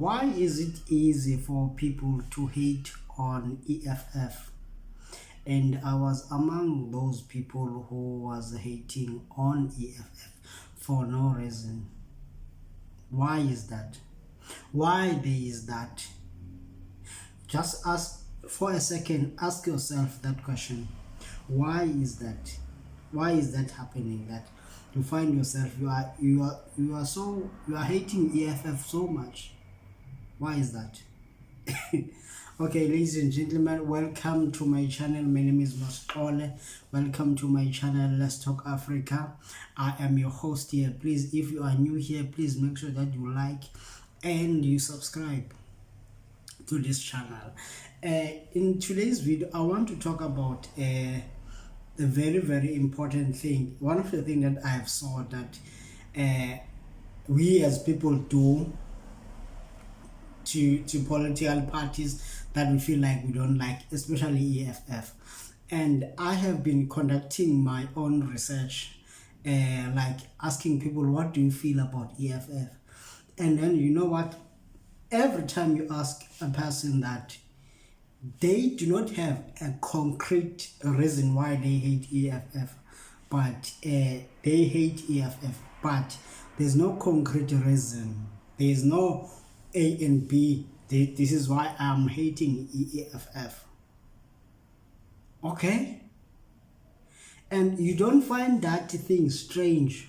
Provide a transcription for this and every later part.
Why is it easy for people to hate on EFF? And I was among those people who was hating on EFF for no reason. Why is that? Why there is that? Just ask for a second, ask yourself that question. Why is that? Why is that happening? That you find yourself you are hating EFF so much. Why is that? Okay, ladies and gentlemen, welcome to my channel. My name is Masole. Welcome to my channel, Let's Talk Africa. I am your host here. Please, if you are new here, please make sure that you like and you subscribe to this channel. In today's video, I want to talk about a very important thing. One of the things that I have saw that we as people do to political parties that we feel like we don't like, especially EFF. And I have been conducting my own research, like asking people, what do you feel about EFF? And then you know what, every time you ask a person that, they do not have a concrete reason why they hate EFF, but they hate EFF, but there's no concrete reason. There's no A and B. This is why I'm hating EFF. Okay? And you don't find that thing strange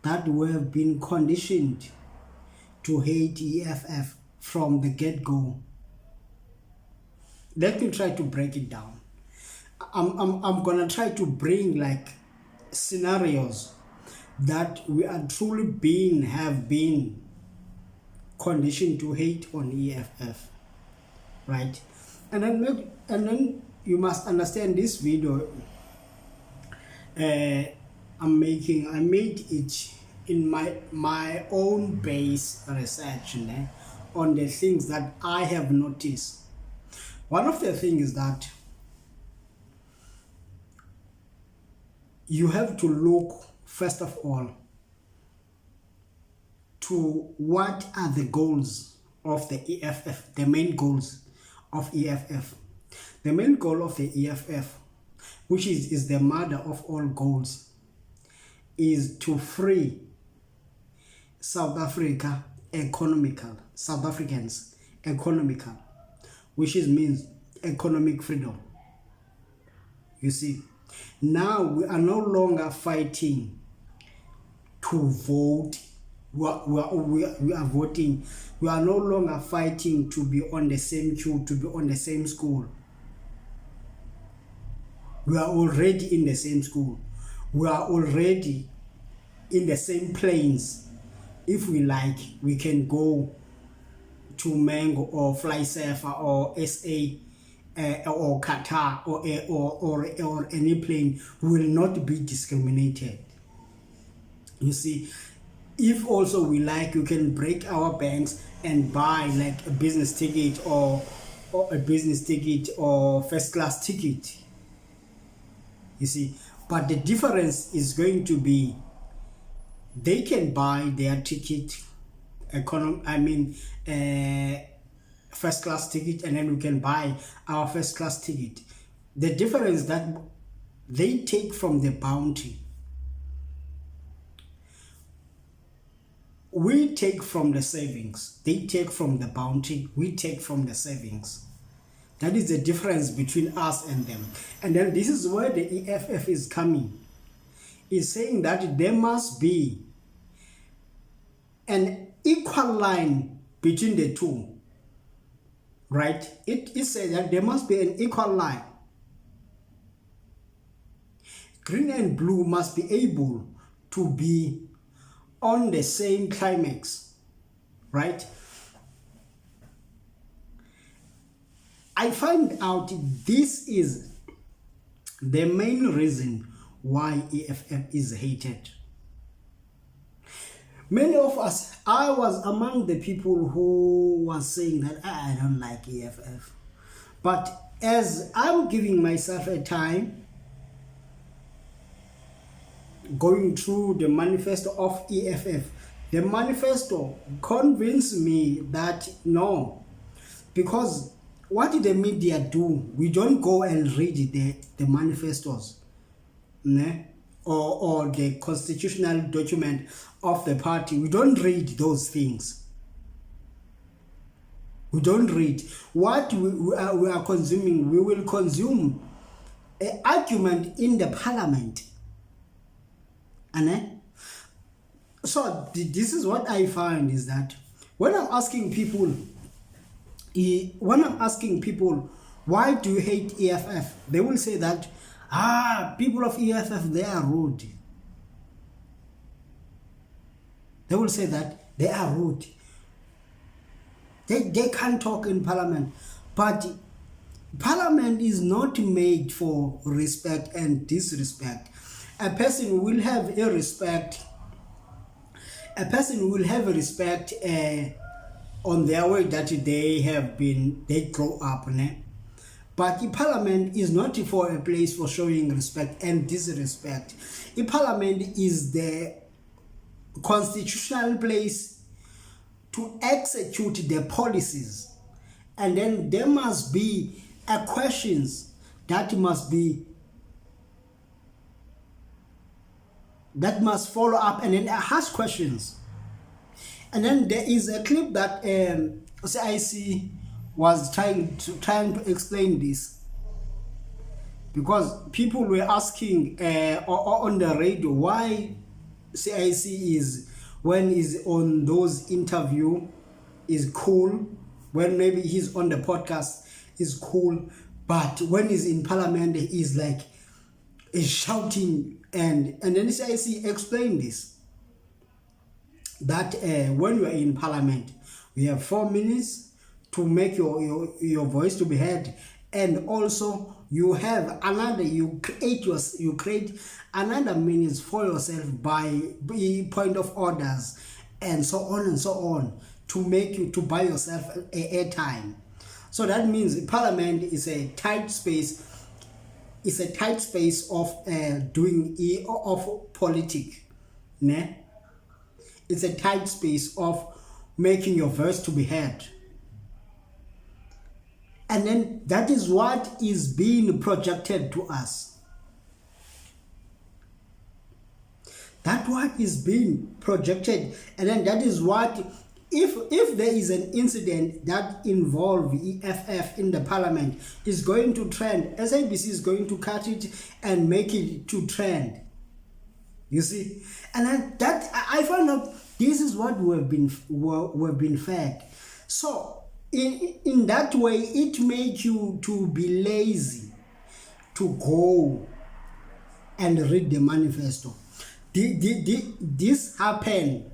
that we have been conditioned to hate EFF from the get-go. Let me try to break it down. I'm gonna try to bring like scenarios that we are truly have been conditioned to hate on EFF, right? And then you must understand this video I made it in my own base research on the things that I have noticed. One of the things is that you have to look, first of all, to what are the goals of the EFF, the main goals of EFF. The main goal of the EFF, which is the mother of all goals, is to free South Africans economical, which means economic freedom. You see, now we are no longer fighting to vote. We are voting. We are no longer fighting to be on the same queue, to be on the same school. We are already in the same school. We are already in the same planes. If we like, we can go to Mango or Fly Surfer or SA or Qatar or any plane. Will not be discriminated. You see, if also we like, you can break our banks and buy like a business ticket or first class ticket. You see, but the difference is going to be, they can buy their ticket, first class ticket, and then we can buy our first class ticket. The difference that they take from the bounty, we take from the savings. They take from the bounty, we take from the savings. That is the difference between us and them. And then this is where the EFF is coming. It's saying that there must be an equal line between the two. Right? It says that there must be an equal line. Green and blue must be able to be on the same climax. Right? I find out this is the main reason why EFF is hated. Many of us, I was among the people who was saying that I don't like EFF. But as I'm giving myself a time, going through the manifesto of EFF, The manifesto convinced me that no, because what did the media do? We don't go and read the manifestos, ne? Or the constitutional document of the party. We don't read those things. We don't read. What we are consuming, we will consume an argument in the parliament. And so this is what I find is that when I'm asking people, why do you hate EFF? They will say that, people of EFF, they are rude. They will say that they are rude. They can't talk in parliament. But parliament is not made for respect and disrespect. A person will have a respect. A person will have a respect on their way that they grow up. Ne? But the parliament is not for a place for showing respect and disrespect. The parliament is the constitutional place to execute the policies, and then there must be questions that must follow up, and then ask questions. And then there is a clip that CIC was trying to explain this, because people were asking on the radio why CIC is, when he's on those interview, is cool. When maybe he's on the podcast, is cool. But when he's in parliament, he's shouting. And then CIC explained this, that when you are in parliament, we have 4 minutes to make your voice to be heard. And also you have another, you create another minutes for yourself by point of orders and so on to make you to buy yourself airtime. So that means parliament is a tight space. It's a tight space of doing of politics, ne? It's a tight space of making your voice to be heard. And then that is what is being projected to us. That what is being projected, and then that is what, if there is an incident that involves EFF in the parliament, is going to trend. SABC is going to cut it and make it to trend. You see, and then that I found out this is what we've been fed. So in that way, it makes you to be lazy to go and read the manifesto. This happened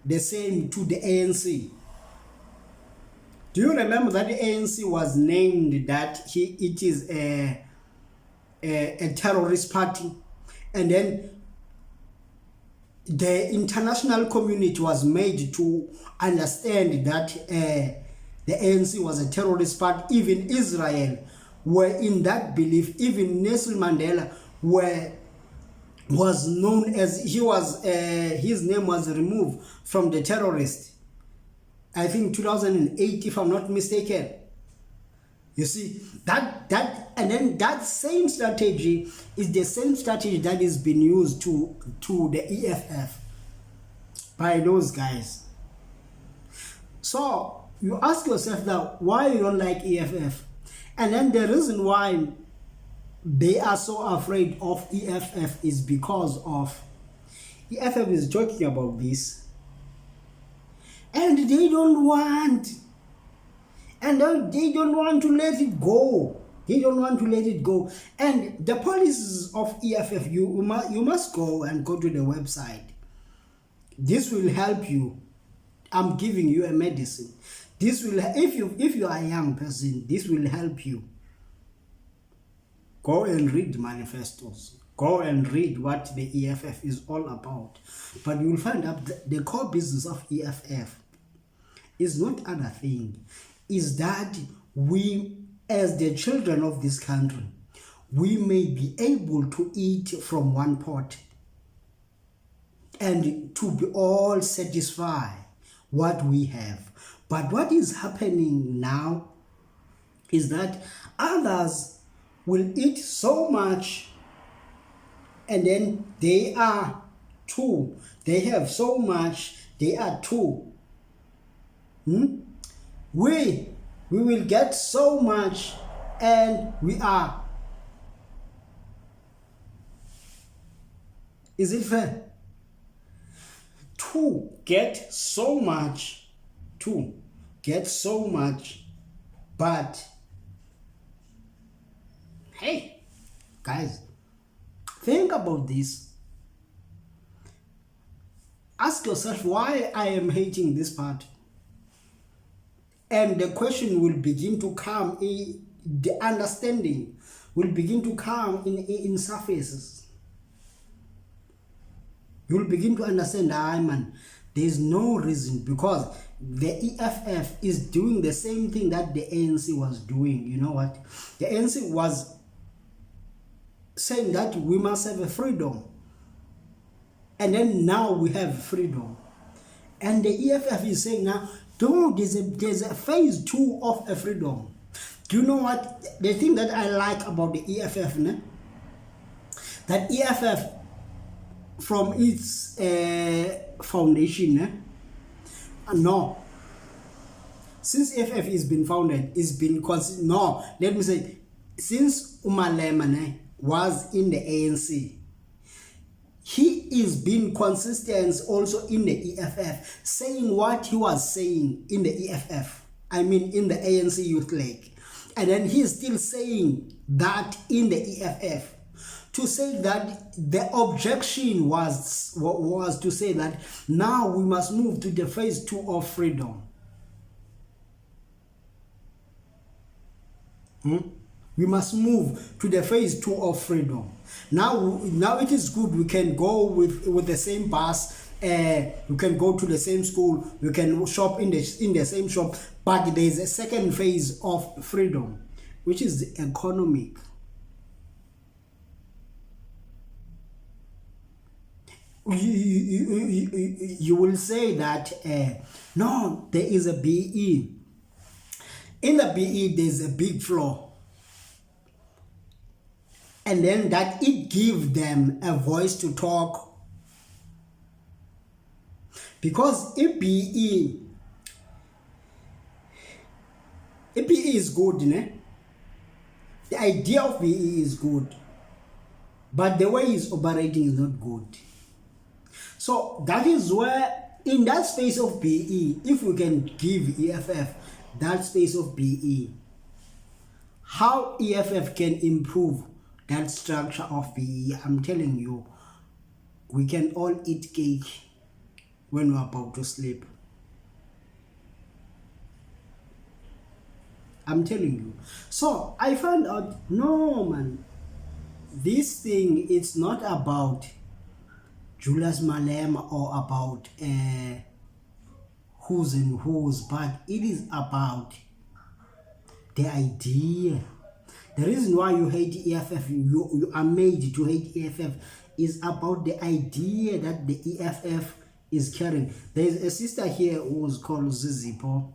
the same to the ANC. Do you remember that the ANC was named that it is a terrorist party, and then the international community was made to understand that the ANC was a terrorist party. Even Israel were in that belief. Even Nelson Mandela was known as, his name was removed from the terrorist, I think 2008, if I'm not mistaken. You see, that and then that same strategy is the same strategy that is being used to the EFF by those guys. So you ask yourself now, why you don't like EFF? And then the reason why they are so afraid of EFF is because of EFF is talking about this, and they don't want to let it go. They don't want to let it go. And the policies of EFF, you must go to the website. This will help you. I'm giving you a medicine. This will, if you are a young person, this will help you. Go and read manifestos. Go and read what the EFF is all about. But you will find out that the core business of EFF is not other thing. Is that we, as the children of this country, we may be able to eat from one pot. and to be all satisfied what we have. But what is happening now is that others will eat so much, and then they are two. They have so much, they are two. We will get so much, and we are. Is it fair? To get so much, but hey, guys, think about this. Ask yourself why I am hating this part. And the question will begin to come, the understanding will begin to come in surfaces. You'll begin to understand, man, there's no reason, because the EFF is doing the same thing that the ANC was doing. You know what? The ANC was saying that we must have a freedom. And then now we have freedom. And the EFF is saying now, no, there's a phase 2 of a freedom. Do you know what? The thing that I like about the EFF, that EFF, from its foundation, since EFF has been founded, since Malema was in the ANC, he is being consistent also in the EFF, saying what he was saying in the EFF, in the ANC Youth League. And then he is still saying that in the EFF. To say that the objection was to say that now we must move to the phase 2 of freedom. We must move to the phase 2 of freedom. Now it is good. We can go with the same bus. We can go to the same school. We can shop in the same shop. But there is a second phase of freedom, which is the economic. You will say that no, there is a BE. In the BE, there's a big flaw. And then that it gives them a voice to talk. Because if BE is good, the idea of BE is good. But the way it's operating is not good. So that is where, in that space of BE, if we can give EFF that space of BE, how EFF can improve that structure of BE, I'm telling you, we can all eat cake when we're about to sleep. I'm telling you. So I found out, no man, this thing, it's not about Julius Malema or about who's and who's, but it is about the idea. The reason why you hate EFF, you are made to hate EFF, is about the idea that the EFF is carrying. There is a sister here who was called Zizipo,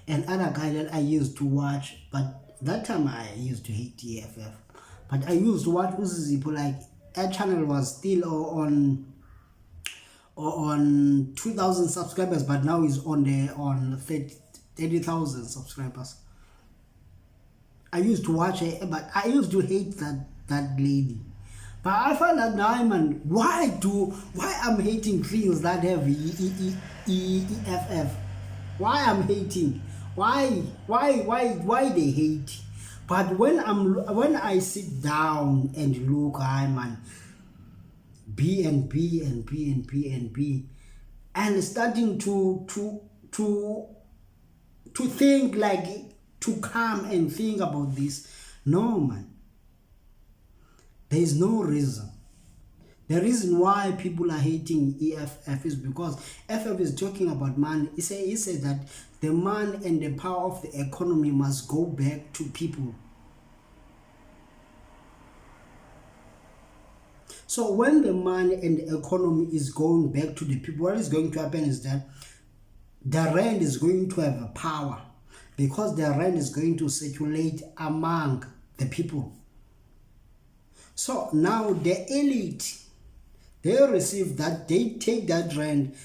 and other guy that I used to watch, but that time I used to hate EFF. But I used to watch Zizipo, like that channel was still on 2,000 subscribers, but now is on 30,000 subscribers. I used to watch it, but I used to hate that lady. But I found out now, man, why I'm hating things that have EFF? Why I'm hating? Why they hate? But when I sit down and look, man, B and B and B and B and B, and starting to think, like, to come and think about this. No, man, there is no reason. The reason why people are hating EFF is because EFF is talking about money. He said that the money and the power of the economy must go back to people. So when the money and the economy is going back to the people, what is going to happen is that the rand is going to have a power, because the rand is going to circulate among the people. So now the elite, they receive that, they take that rand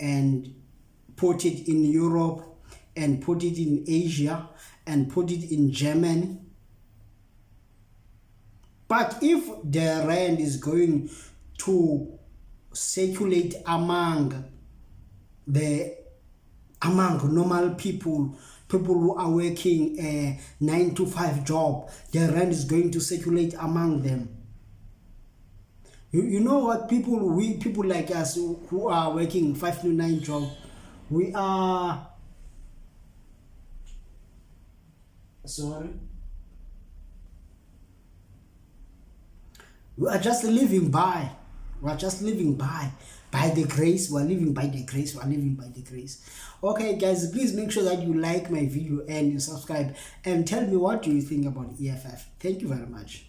and put it in Europe, and put it in Asia, and put it in Germany. But if the rand is going to circulate among normal people who are working a 9-to-5 job, the rand is going to circulate among them. You know what, people like us who are working 5-to-9 job, we are just living by. We're just living by the grace. We're living by the grace. We're living by the grace. Okay, guys, please make sure that you like my video and you subscribe, and tell me what do you think about EFF. Thank you very much.